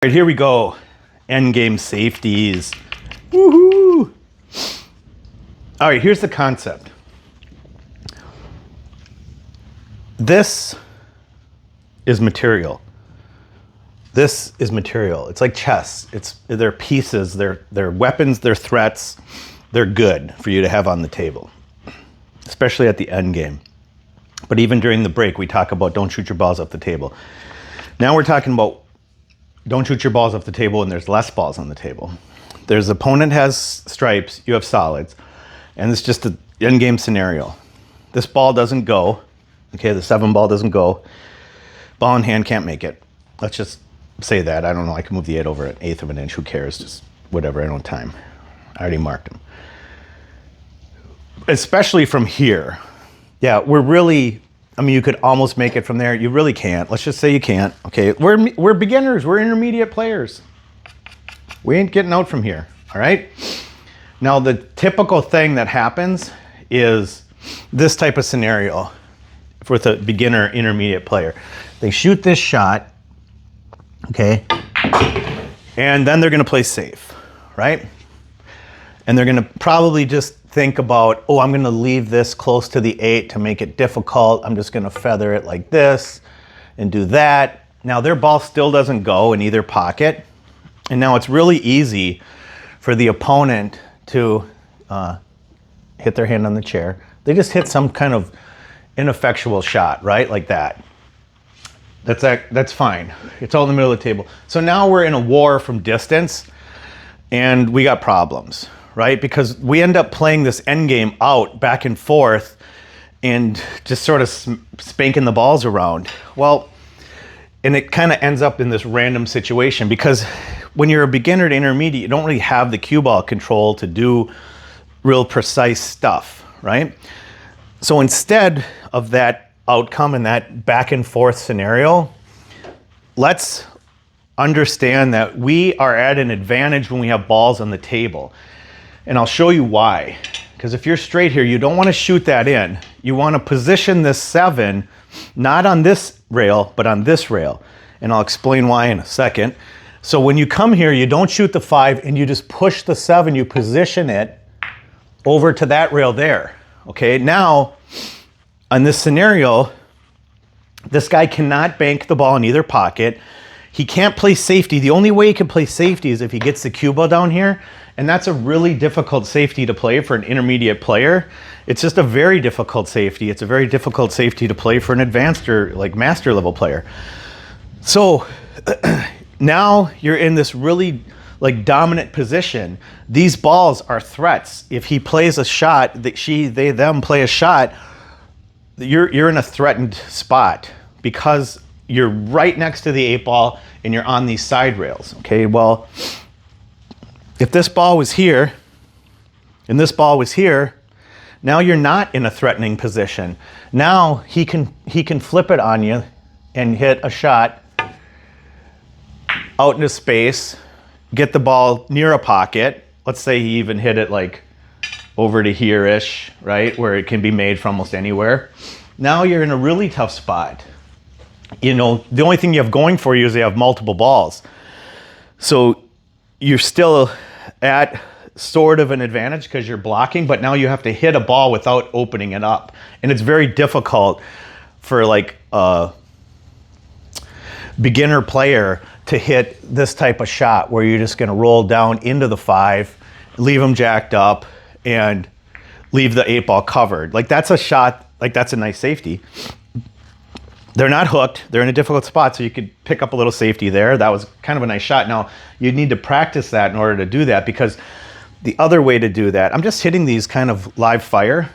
All right, here we go. Endgame safeties. Woohoo! All right, here's the concept. This is material. This is material. It's like chess. They're pieces, they're weapons, they're threats. They're good for you to have on the table, especially at the end game. But even during the break, we talk about don't shoot your balls off the table. Now we're talking about don't shoot your balls off the table and there's less balls on the table. There's opponent has stripes, you have solids, and it's just an end game scenario. This ball doesn't go, okay, the 7 ball doesn't go. Ball in hand can't make it. Let's just say that. I don't know, I can move the 8 over an 1/8 of an inch, who cares, just whatever, I don't have time. I already marked them. Especially from here. Yeah, we're really, I mean, you could almost make it from there. You really can't. Let's just say you can't. Okay, we're beginners. We're intermediate players. We ain't getting out from here. All right. Now, the typical thing that happens is this type of scenario with a beginner intermediate player. They shoot this shot. Okay. And then they're going to play safe, right? And they're going to probably just think about, oh, I'm going to leave this close to the 8 to make it difficult. I'm just going to feather it like this and do that. Now their ball still doesn't go in either pocket. And now it's really easy for the opponent to hit their hand on the chair. They just hit some kind of ineffectual shot, right? Like that. That's fine. It's all in the middle of the table. So now we're in a war from distance and we got problems. Right? Because we end up playing this end game out back and forth and just sort of spanking the balls around. Well, and it kind of ends up in this random situation because when you're a beginner to intermediate, you don't really have the cue ball control to do real precise stuff, right? So instead of that outcome and that back and forth scenario, let's understand that we are at an advantage when we have balls on the table. And I'll show you why. Because if you're straight here, you don't want to shoot that in. You want to position this 7, not on this rail, but on this rail. And I'll explain why in a second. So when you come here, you don't shoot the 5 and you just push the 7, you position it over to that rail there. Okay, now, on this scenario, this guy cannot bank the ball in either pocket. He can't play safety. The only way he can play safety is if he gets the cue ball down here. And that's a really difficult safety to play for an intermediate player. It's just a very difficult safety. It's a very difficult safety to play for an advanced or like master level player. So now you're in this really like dominant position. These balls are threats. If he plays a shot, they them play a shot, you're in a threatened spot because you're right next to the 8 ball and you're on these side rails. Okay, well, if this ball was here and this ball was here, now you're not in a threatening position. Now he can flip it on you and hit a shot out into space, get the ball near a pocket. Let's say he even hit it like over to here-ish, right? Where it can be made from almost anywhere. Now you're in a really tough spot. You know, the only thing you have going for you is you have multiple balls. So you're still at sort of an advantage because you're blocking, but now you have to hit a ball without opening it up. And it's very difficult for like a beginner player to hit this type of shot where you're just going to roll down into the 5, leave them jacked up, and leave the 8 ball covered. Like that's a shot, like that's a nice safety. They're not hooked. They're in a difficult spot, so you could pick up a little safety there. That was kind of a nice shot. Now, you'd need to practice that in order to do that because the other way to do that, I'm just hitting these kind of live fire.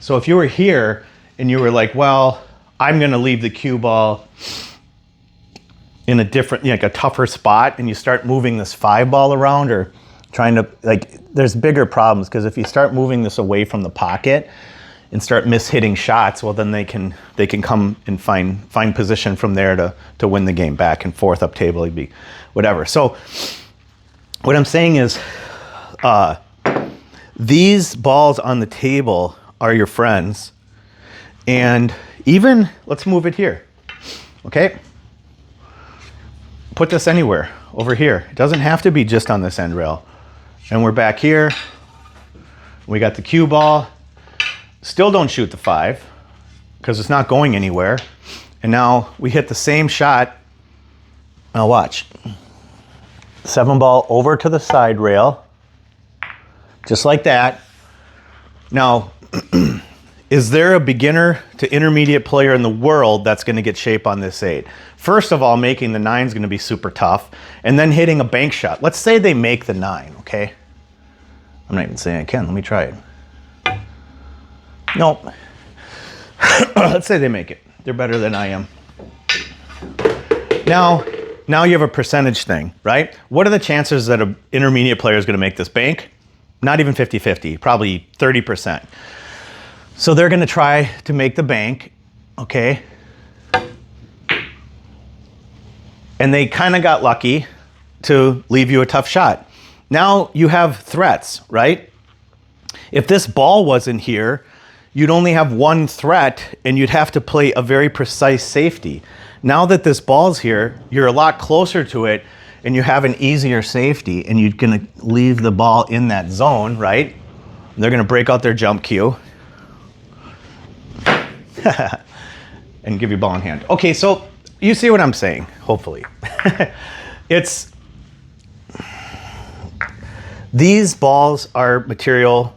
So if you were here and you were like, well, I'm going to leave the cue ball in a different, like a tougher spot, and you start moving this 5 ball around or trying to, like, there's bigger problems because if you start moving this away from the pocket and start mishitting shots, well, then they can come and find position from there to win the game back and forth up table, it'd be whatever. So what I'm saying is these balls on the table are your friends. And even, let's move it here, okay? put this anywhere over here. It doesn't have to be just on this end rail. And we're back here. We got the cue ball. Still don't shoot the 5 because it's not going anywhere. And now we hit the same shot. Now watch. 7 ball over to the side rail. Just like that. Now, is there a beginner to intermediate player in the world that's going to get shape on this 8? First of all, making the 9 is going to be super tough. And then hitting a bank shot. Let's say they make the 9, okay? I'm not even saying I can. Let me try it. Nope. Let's say they make it. They're better than I am. Now you have a percentage thing, right? What are the chances that an intermediate player is going to make this bank? Not even 50-50, probably 30%. So they're going to try to make the bank, okay? And they kind of got lucky to leave you a tough shot. Now you have threats, right? If this ball wasn't here, you'd only have one threat and you'd have to play a very precise safety. Now that this ball's here, you're a lot closer to it and you have an easier safety and you're gonna leave the ball in that zone, right? They're gonna break out their jump cue and give you ball in hand. Okay, so you see what I'm saying, hopefully. These balls are material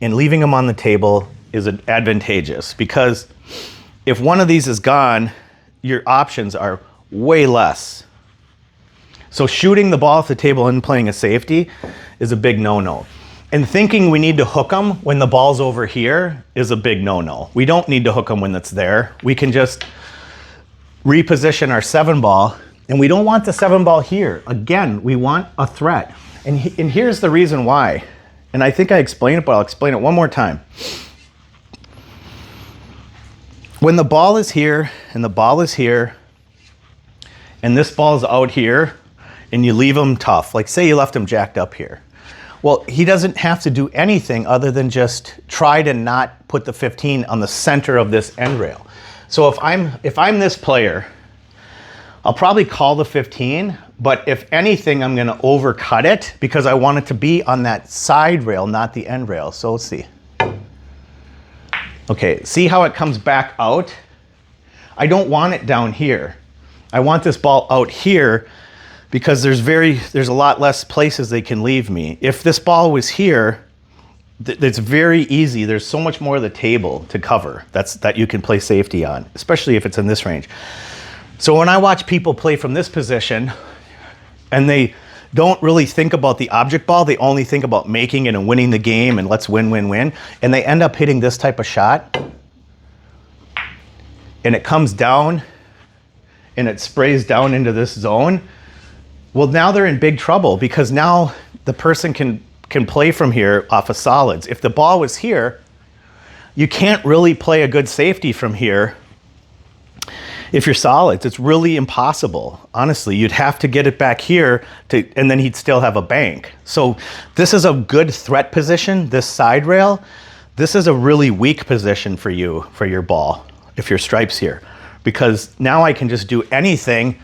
and leaving them on the table is advantageous because if one of these is gone, your options are way less. So shooting the ball off the table and playing a safety is a big no-no. And thinking we need to hook them when the ball's over here is a big no-no. We don't need to hook them when it's there. We can just reposition our 7 ball, and we don't want the 7 ball here. Again, we want a threat. And here's the reason why. And I think I explained it, but I'll explain it one more time. When the ball is here and the ball is here and this ball is out here and you leave him tough, like say you left him jacked up here. Well, he doesn't have to do anything other than just try to not put the 15 on the center of this end rail. So if I'm this player, I'll probably call the 15, but if anything, I'm gonna overcut it because I want it to be on that side rail, not the end rail. So let's see. Okay, see how it comes back out? I don't want it down here. I want this ball out here because there's a lot less places they can leave me. If this ball was here, it's very easy. There's so much more of the table to cover that you can play safety on, especially if it's in this range. So when I watch people play from this position and they don't really think about the object ball, they only think about making it and winning the game and let's win, win, win. And they end up hitting this type of shot and it comes down and it sprays down into this zone. Well, now they're in big trouble because now the person can play from here off of solids. If the ball was here, you can't really play a good safety from here. If you're solids, it's really impossible. Honestly, you'd have to get it back here and then he'd still have a bank. So this is a good threat position, this side rail. This is a really weak position for you, for your ball, if your stripe's here. Because now I can just do anything.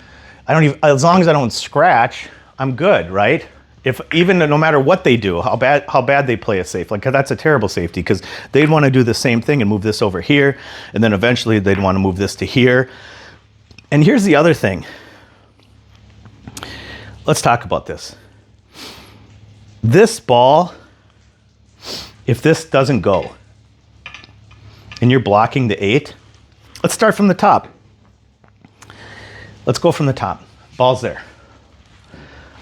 As long as I don't scratch, I'm good, right? No matter what they do, how bad they play a safe, like that's a terrible safety because they'd want to do the same thing and move this over here, and then eventually they'd want to move this to here. And here's the other thing. Let's talk about this. This ball, if this doesn't go, and you're blocking the 8, let's start from the top. Let's go from the top. Ball's there.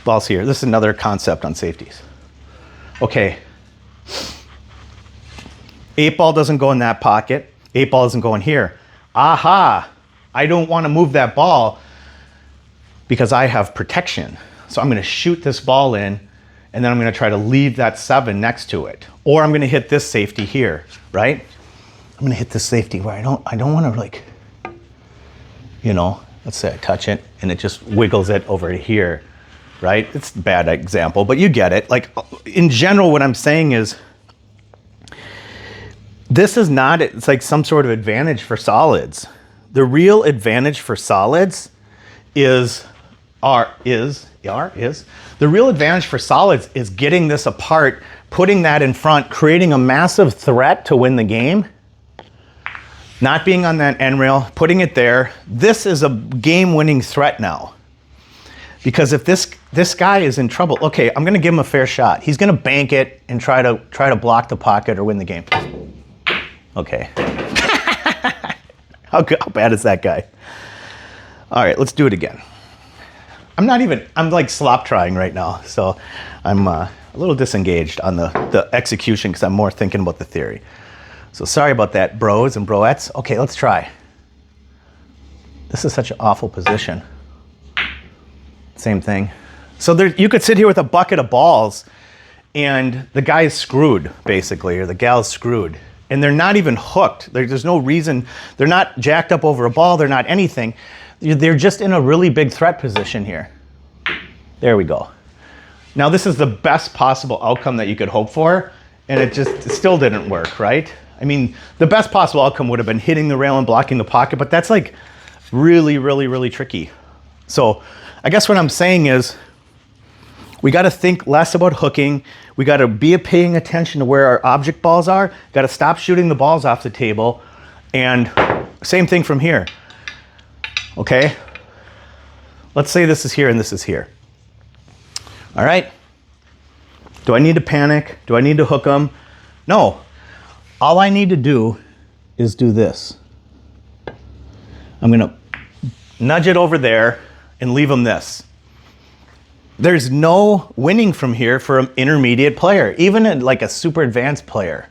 Ball's here. This is another concept on safeties. Okay. 8 ball doesn't go in that pocket. 8 ball doesn't go in here. Aha! I don't want to move that ball because I have protection. So I'm going to shoot this ball in and then I'm going to try to leave that 7 next to it. Or I'm going to hit this safety here, right? I'm going to hit this safety where I don't want to like, let's say I touch it and it just wiggles it over here, right? It's a bad example, but you get it. Like in general, what I'm saying is it's like some sort of advantage for solids. The real advantage for solids is the real advantage for solids is getting this apart, putting that in front, creating a massive threat to win the game, not being on that end rail, putting it there. This is a game-winning threat now. Because if this guy is in trouble, okay, I'm gonna give him a fair shot. He's gonna bank it and try to block the pocket or win the game. Okay. How bad is that guy? All right, let's do it again. I'm like slop trying right now, so I'm a little disengaged on the execution because I'm more thinking about the theory. So sorry about that, bros and broettes. Okay, let's try. This is such an awful position. Same thing. So you could sit here with a bucket of balls and the guy is screwed, basically, or the gal's screwed. And they're not even hooked. There's no reason. They're not jacked up over a ball. They're not anything. They're just in a really big threat position here. There we go. Now this is the best possible outcome that you could hope for, and it still didn't work, right? I mean, the best possible outcome would have been hitting the rail and blocking the pocket, but that's like really, really, really tricky. So I guess what I'm saying is we got to think less about hooking. We got to be paying attention to where our object balls are. Got to stop shooting the balls off the table. And same thing from here. Okay? Let's say this is here and this is here. All right? Do I need to panic? Do I need to hook them? No. All I need to do is do this. I'm going to nudge it over there and leave them this. There's no winning from here for an intermediate player, even like a super advanced player.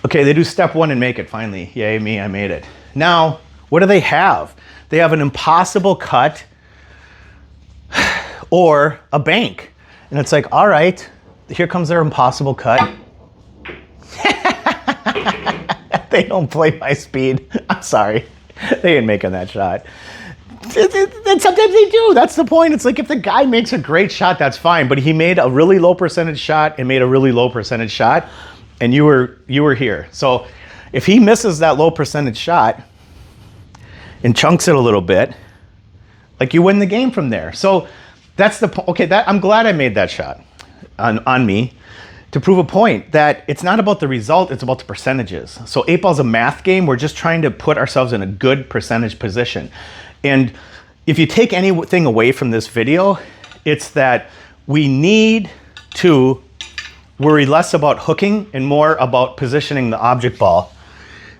Okay, they do step one and make it finally. Yay me, I made it. Now, what do they have? They have an impossible cut or a bank. And it's like, all right, here comes their impossible cut. They don't play my speed. I'm sorry. They ain't making that shot. And sometimes they do. That's the point. It's like if the guy makes a great shot, that's fine. But he made a really low percentage shot and made a really low percentage shot, and you were here. So if he misses that low percentage shot and chunks it a little bit, like you win the game from there. So that's the point. Okay, I'm glad I made that shot on me to prove a point that it's not about the result, it's about the percentages. So 8-ball's a math game. We're just trying to put ourselves in a good percentage position. And if you take anything away from this video, it's that we need to worry less about hooking and more about positioning the object ball.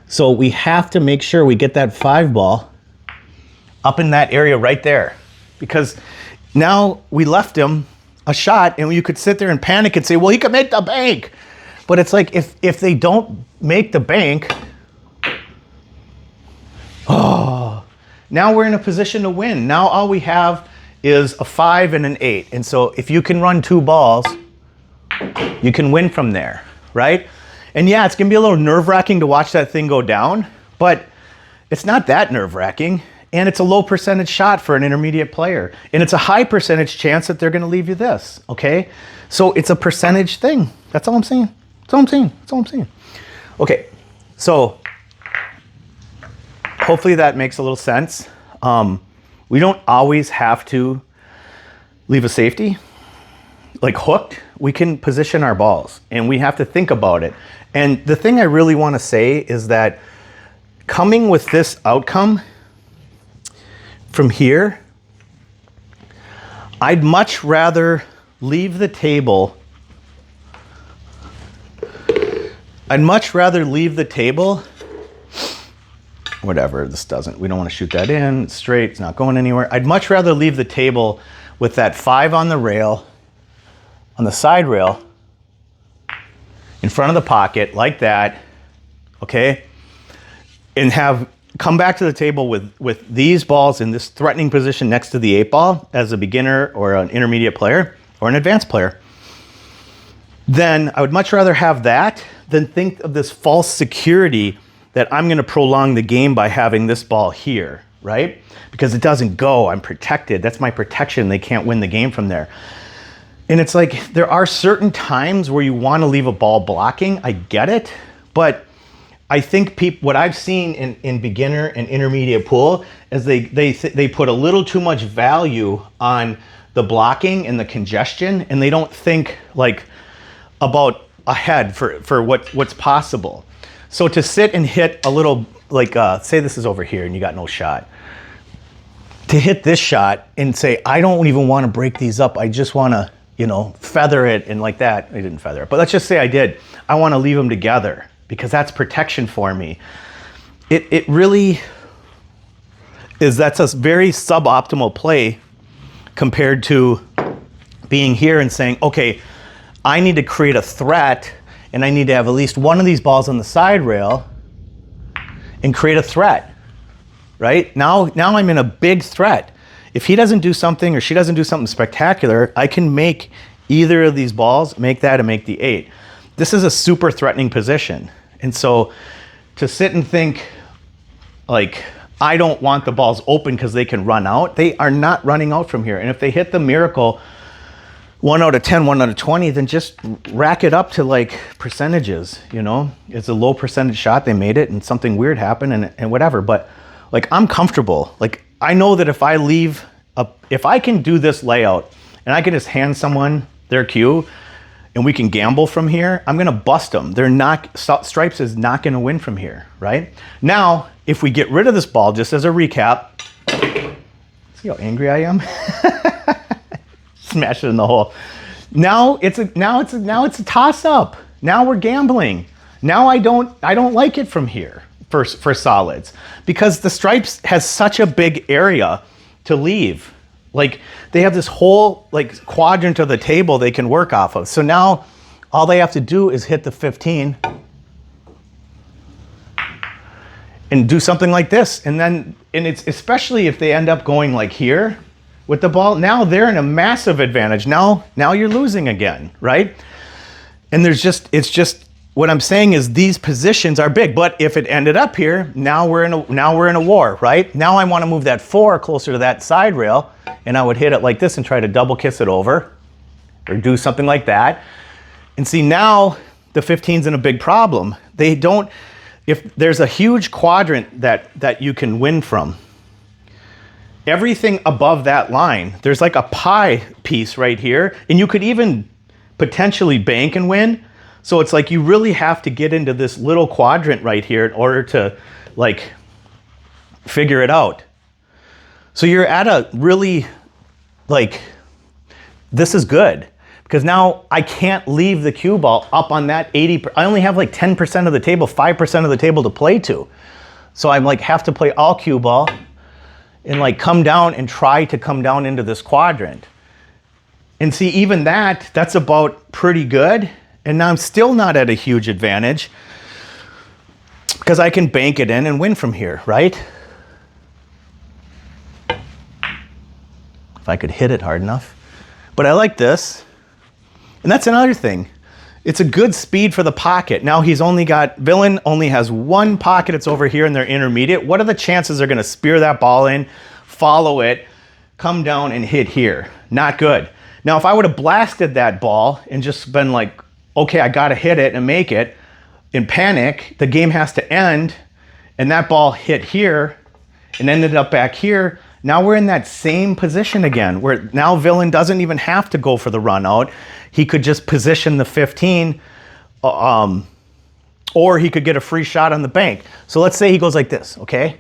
So we have to make sure we get that 5-ball up in that area right there. Because now we left him a shot and you could sit there and panic and say, well, he could make the bank. But it's like, if they don't make the bank, now we're in a position to win. Now all we have is a 5 and an 8. And so if you can run 2 balls, you can win from there, right? And yeah, it's gonna be a little nerve-wracking to watch that thing go down, but it's not that nerve-wracking. And it's a low percentage shot for an intermediate player. And it's a high percentage chance that they're gonna leave you this, okay? So it's a percentage thing. That's all I'm saying. That's all I'm saying. That's all I'm saying. Okay, so hopefully that makes a little sense. We don't always have to leave a safety, like hooked. We can position our balls and we have to think about it. And the thing I really wanna say is that coming with this outcome from here, I'd much rather leave the table. Whatever, this doesn't, we don't want to shoot that in, it's straight, it's not going anywhere. I'd much rather leave the table with that 5 on the rail, on the side rail, in front of the pocket, like that, okay? And have come back to the table with these balls in this threatening position next to the 8-ball as a beginner or an intermediate player or an advanced player. Then I would much rather have that than think of this false security that I'm gonna prolong the game by having this ball here, right? Because it doesn't go, I'm protected. That's my protection, they can't win the game from there. And it's like, there are certain times where you wanna leave a ball blocking, I get it, but I think what I've seen in beginner and intermediate pool is they put a little too much value on the blocking and the congestion, and they don't think like about ahead for what's possible. So to sit and hit a little, like say this is over here and you got no shot. To hit this shot and say, I don't even want to break these up. I just want to, you know, feather it and like that. I didn't feather it, but let's just say I did. I want to leave them together because that's protection for me. It really is, that's a very suboptimal play compared to being here and saying, okay, I need to create a threat and I need to have at least one of these balls on the side rail and create a threat, right? Now I'm in a big threat. If he doesn't do something or she doesn't do something spectacular, I can make either of these balls, make that and make the 8. This is a super threatening position. And so to sit and think like, I don't want the balls open because they can run out, they are not running out from here. And if they hit the miracle 1 out of 10, 1 out of 20, then just rack it up to like percentages, you know? It's a low percentage shot, they made it and something weird happened and whatever. But like, I'm comfortable. Like, I know that if I leave, if I can do this layout and I can just hand someone their cue and we can gamble from here, I'm gonna bust them. They're not, Stripes is not gonna win from here, right? Now, if we get rid of this ball, just as a recap, see how angry I am? Smash it in the hole. Now it's a toss up. Now we're gambling. Now I don't like it from here for solids because the Stripes has such a big area to leave. Like they have this whole like quadrant of the table they can work off of. So now all they have to do is hit the 15 and do something like this. And it's especially if they end up going like here with the ball, now they're in a massive advantage. Now you're losing again, right? And it's just what I'm saying is these positions are big, but if it ended up here, now we're in a war, right? Now I want to move that 4 closer to that side rail, and I would hit it like this and try to double kiss it over, or do something like that. And see, now the 15's in a big problem. They don't. If there's a huge quadrant that you can win from, everything above that line, there's like a pie piece right here, and you could even potentially bank and win. So it's like you really have to get into this little quadrant right here in order to like figure it out. So you're at a really like, this is good because now I can't leave the cue ball up on that 80. I only have like 10% of the table, 5% of the table to play to. So I'm like have to play all cue ball and like come down and try to come down into this quadrant. And see, even that's about pretty good. And now I'm still not at a huge advantage because I can bank it in and win from here, right? If I could hit it hard enough. But I like this. And that's another thing. It's a good speed for the pocket. Now Villain only has one pocket. It's over here in their intermediate. What are the chances they're gonna spear that ball in, follow it, come down and hit here? Not good. Now, if I would have blasted that ball and just been like, okay, I gotta hit it and make it, in panic, the game has to end, and that ball hit here and ended up back here. Now we're in that same position again, where now Villain doesn't even have to go for the run out. He could just position the 15, or he could get a free shot on the bank. So let's say he goes like this, okay?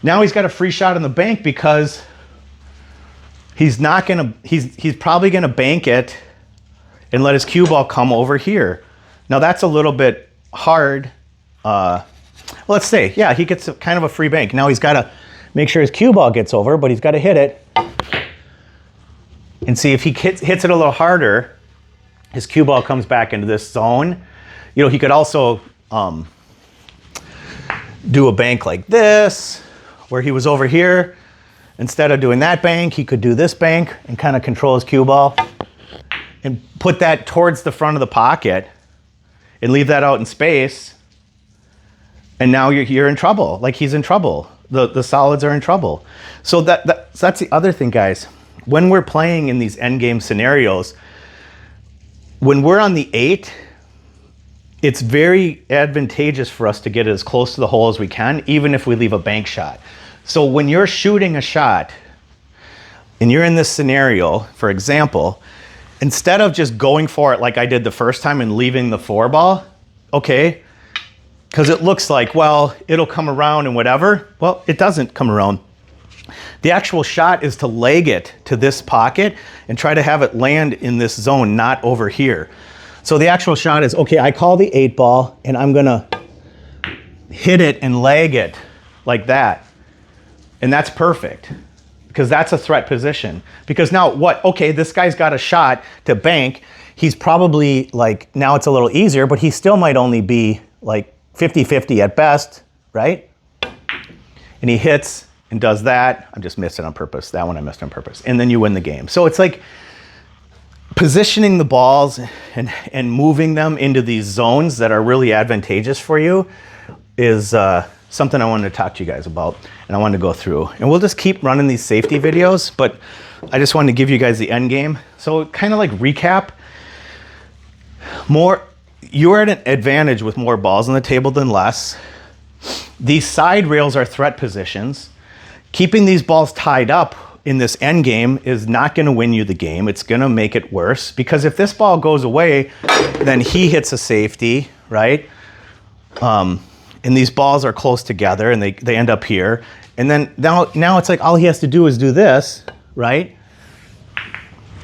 Now he's got a free shot on the bank because he's probably gonna bank it and let his cue ball come over here. Now that's a little bit hard. Let's say, yeah, he gets kind of a free bank. Now he's gotta make sure his cue ball gets over, but he's gotta hit it. And see if he hits it a little harder, his cue ball comes back into this zone. You know, he could also do a bank like this, where he was over here. Instead of doing that bank, he could do this bank and kind of control his cue ball and put that towards the front of the pocket and leave that out in space. And now you're in trouble. Like he's in trouble. The solids are in trouble. So that's the other thing, guys. When we're playing in these endgame scenarios, when we're on the 8 it's very advantageous for us to get as close to the hole as we can, even if we leave a bank shot. So when you're shooting a shot and you're in this scenario, for example, instead of just going for it like I did the first time and leaving the 4-ball, okay, because it looks like, well, it'll come around and whatever. Well, it doesn't come around. The actual shot is to leg it to this pocket and try to have it land in this zone, not over here. So the actual shot is, okay, I call the 8-ball and I'm gonna hit it and leg it like that. And that's perfect because that's a threat position. Because now what, okay, this guy's got a shot to bank. He's probably like, now it's a little easier, but he still might only be like 50-50 at best, right? And he hits and does that. I'm just missing on purpose. That one I missed on purpose. And then you win the game. So it's like positioning the balls and moving them into these zones that are really advantageous for you is something I wanted to talk to you guys about, and I wanted to go through. And we'll just keep running these safety videos, but I just wanted to give you guys the end game. So kind of like recap, you're at an advantage with more balls on the table than less. These side rails are threat positions. Keeping these balls tied up in this end game is not going to win you the game. It's going to make it worse, because if this ball goes away, then he hits a safety, right? And these balls are close together and they end up here. And then now it's like all he has to do is do this, right?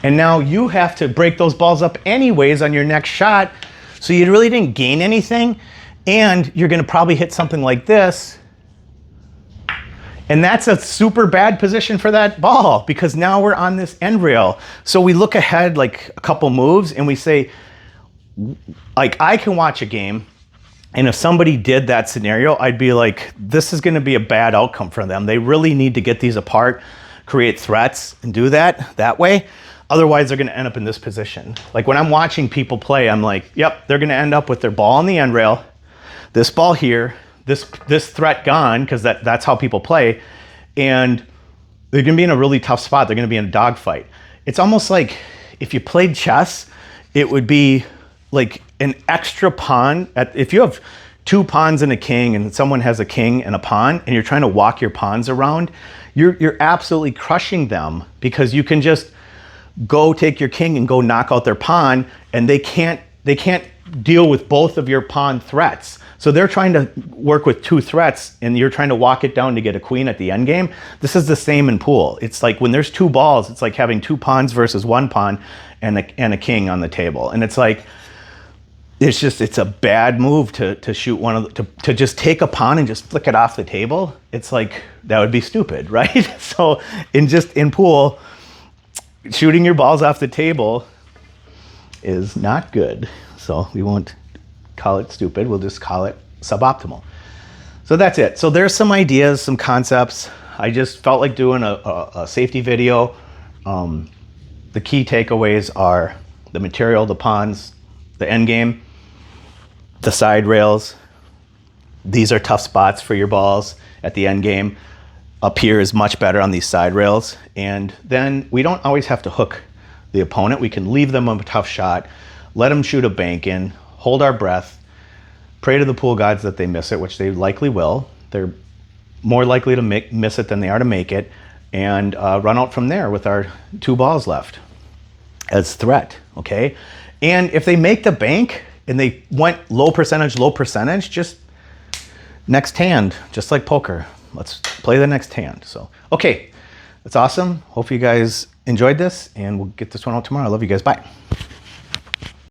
And now you have to break those balls up anyways on your next shot. So you really didn't gain anything. And you're going to probably hit something like this. And that's a super bad position for that ball, because now we're on this end rail. So we look ahead like a couple moves and we say, like, I can watch a game, and if somebody did that scenario, I'd be like, this is going to be a bad outcome for them. They really need to get these apart, create threats, and do that way. Otherwise, they're going to end up in this position. Like when I'm watching people play, I'm like, yep, they're going to end up with their ball on the end rail, this ball here, this threat gone, because that's how people play, and they're going to be in a really tough spot. They're going to be in a dogfight. It's almost like if you played chess, it would be like an extra pawn. If you have 2 pawns and a king, and someone has a king and a pawn, and you're trying to walk your pawns around, you're absolutely crushing them, because you can just go take your king and go knock out their pawn, and they can't deal with both of your pawn threats. So they're trying to work with 2 threats, and you're trying to walk it down to get a queen at the end game. This is the same in pool. It's like when there's 2 balls, it's like having 2 pawns versus 1 pawn and a king on the table. And it's like, it's a bad move to shoot one of to just take a pawn and just flick it off the table. It's like, that would be stupid, right? So in pool, shooting your balls off the table is not good. So we won't call it stupid. We'll just call it suboptimal. So that's it. So there's some ideas, some concepts. I just felt like doing a safety video. The key takeaways are the material, the pawns, the end game, the side rails. These are tough spots for your balls at the end game. Up here is much better on these side rails. And then we don't always have to hook the opponent. We can leave them a tough shot, let them shoot a bank in, hold our breath, pray to the pool gods that they miss it, which they likely will. They're more likely to miss it than they are to make it, and run out from there with our 2 balls left as threat, okay? And if they make the bank and they went low percentage, just next hand, just like poker. Let's play the next hand. So, okay, that's awesome. Hope you guys enjoyed this, and we'll get this one out tomorrow. I love you guys. Bye.